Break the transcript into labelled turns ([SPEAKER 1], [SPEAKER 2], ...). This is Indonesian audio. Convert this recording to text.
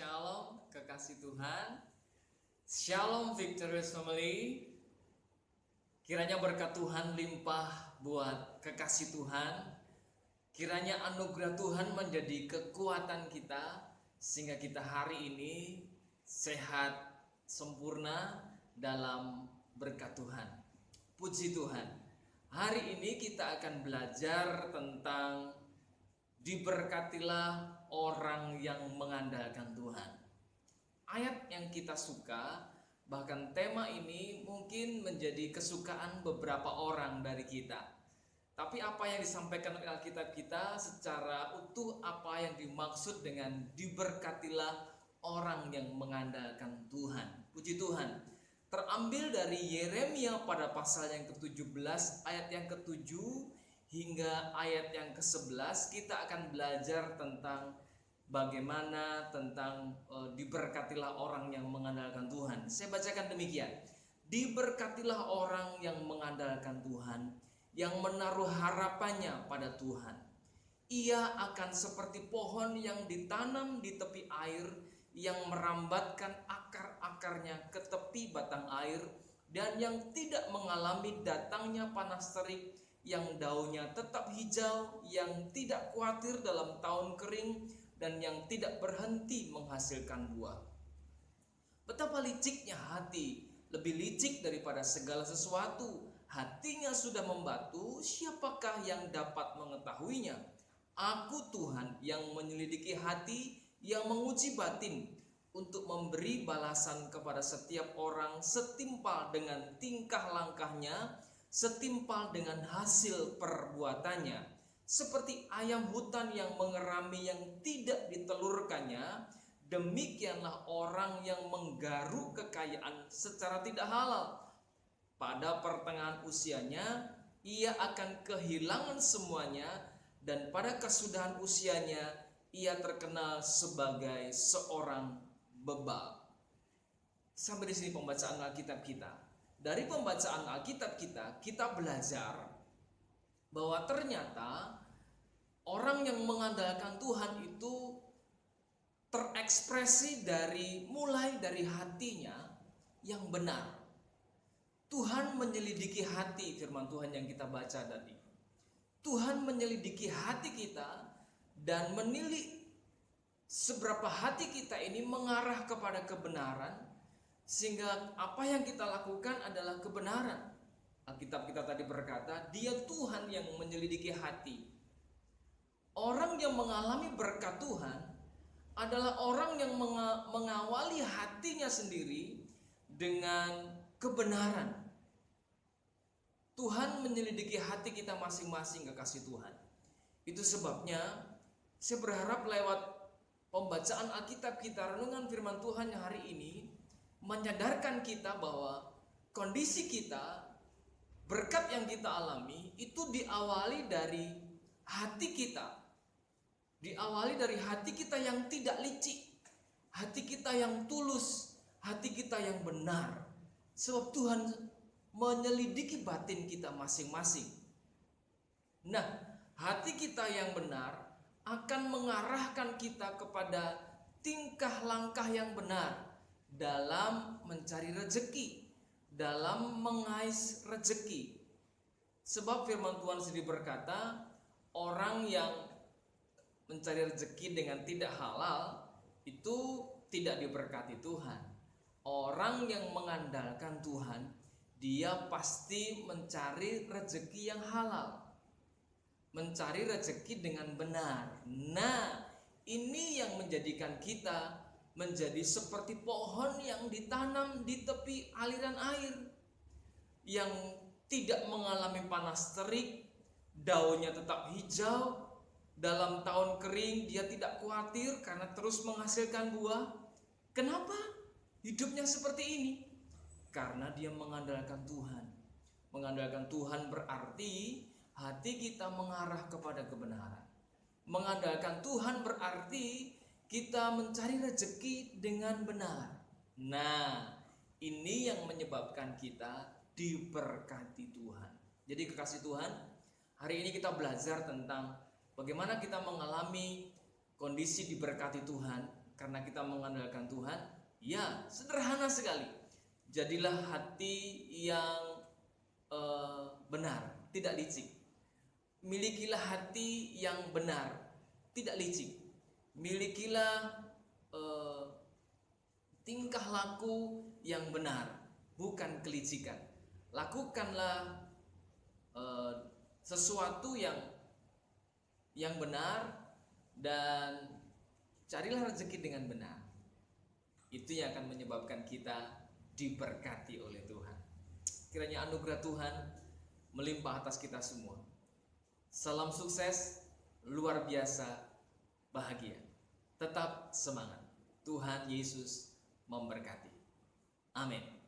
[SPEAKER 1] Shalom, kekasih Tuhan. Shalom, Victorious Family. Kiranya berkat Tuhan limpah buat kekasih Tuhan. Kiranya anugerah Tuhan menjadi kekuatan kita, sehingga kita hari ini sehat, sempurna dalam berkat Tuhan. Puji Tuhan. Hari ini kita akan belajar tentang diberkatilah orang yang mengandalkan Tuhan. Ayat yang kita suka, bahkan tema ini mungkin menjadi kesukaan beberapa orang dari kita. Tapi apa yang disampaikan oleh Alkitab kita secara utuh, apa yang dimaksud dengan diberkatilah orang yang mengandalkan Tuhan. Puji Tuhan. Terambil dari Yeremia pada pasal yang ke-17 ayat yang ke-7 hingga ayat yang ke-11. Kita akan belajar tentang bagaimana tentang diberkatilah orang yang mengandalkan Tuhan. Saya bacakan demikian. Diberkatilah orang yang mengandalkan Tuhan, yang menaruh harapannya pada Tuhan. Ia akan seperti pohon yang ditanam di tepi air, yang merambatkan akar-akarnya ke tepi batang air, dan yang tidak mengalami datangnya panas terik, yang daunnya tetap hijau, yang tidak khawatir dalam tahun kering, dan yang tidak berhenti menghasilkan buah. Betapa liciknya hati, lebih licik daripada segala sesuatu. Hatinya sudah membatu, siapakah yang dapat mengetahuinya? Aku Tuhan yang menyelidiki hati, yang menguji batin, untuk memberi balasan kepada setiap orang setimpal dengan tingkah langkahnya, setimpal dengan hasil perbuatannya. Seperti ayam hutan yang mengerami yang tidak ditelurkannya, demikianlah orang yang menggaruk kekayaan secara tidak halal. Pada pertengahan usianya, ia akan kehilangan semuanya, dan pada kesudahan usianya, ia terkenal sebagai seorang bebal. Sampai di sini pembacaan Alkitab kita. Dari pembacaan Alkitab kita belajar bahwa ternyata orang yang mengandalkan Tuhan itu terekspresi mulai dari hatinya yang benar. Tuhan menyelidiki hati, firman Tuhan yang kita baca tadi. Tuhan menyelidiki hati kita dan menilik seberapa hati kita ini mengarah kepada kebenaran, sehingga apa yang kita lakukan adalah kebenaran. Alkitab kita tadi berkata, Dia Tuhan yang menyelidiki hati. Orang yang mengalami berkat Tuhan adalah orang yang mengawali hatinya sendiri dengan kebenaran. Tuhan menyelidiki hati kita masing-masing, kekasih Tuhan. Itu sebabnya saya berharap lewat pembacaan Alkitab kita, renungan firman Tuhan yang hari ini, menyadarkan kita bahwa kondisi kita, berkat yang kita alami itu diawali dari hati kita. Diawali dari hati kita yang tidak licik, hati kita yang tulus, hati kita yang benar. Sebab Tuhan menyelidiki batin kita masing-masing. Nah, hati kita yang benar akan mengarahkan kita kepada tingkah langkah yang benar dalam mencari rezeki, dalam mengais rezeki. Sebab firman Tuhan sendiri berkata, orang yang mencari rezeki dengan tidak halal itu tidak diberkati Tuhan. Orang yang mengandalkan Tuhan, dia pasti mencari rezeki yang halal, mencari rezeki dengan benar. Nah, ini yang menjadikan kita menjadi seperti pohon yang ditanam di tepi aliran air, yang tidak mengalami panas terik, daunnya tetap hijau. Dalam tahun kering dia tidak khawatir karena terus menghasilkan buah. Kenapa hidupnya seperti ini? Karena dia mengandalkan Tuhan. Mengandalkan Tuhan berarti hati kita mengarah kepada kebenaran. Mengandalkan Tuhan berarti kita mencari rezeki dengan benar. Nah, ini yang menyebabkan kita diberkati Tuhan. Jadi kekasih Tuhan, hari ini kita belajar tentang bagaimana kita mengalami kondisi diberkati Tuhan karena kita mengandalkan Tuhan? Ya, sederhana sekali. Jadilah hati yang benar, tidak licik. Milikilah hati yang benar, tidak licik. Milikilah tingkah laku yang benar, bukan kelicikan. Lakukanlah sesuatu yang benar, dan carilah rezeki dengan benar. Itu yang akan menyebabkan kita diberkati oleh Tuhan. Kiranya anugerah Tuhan melimpah atas kita semua. Salam sukses, luar biasa, bahagia. Tetap semangat. Tuhan Yesus memberkati. Amin.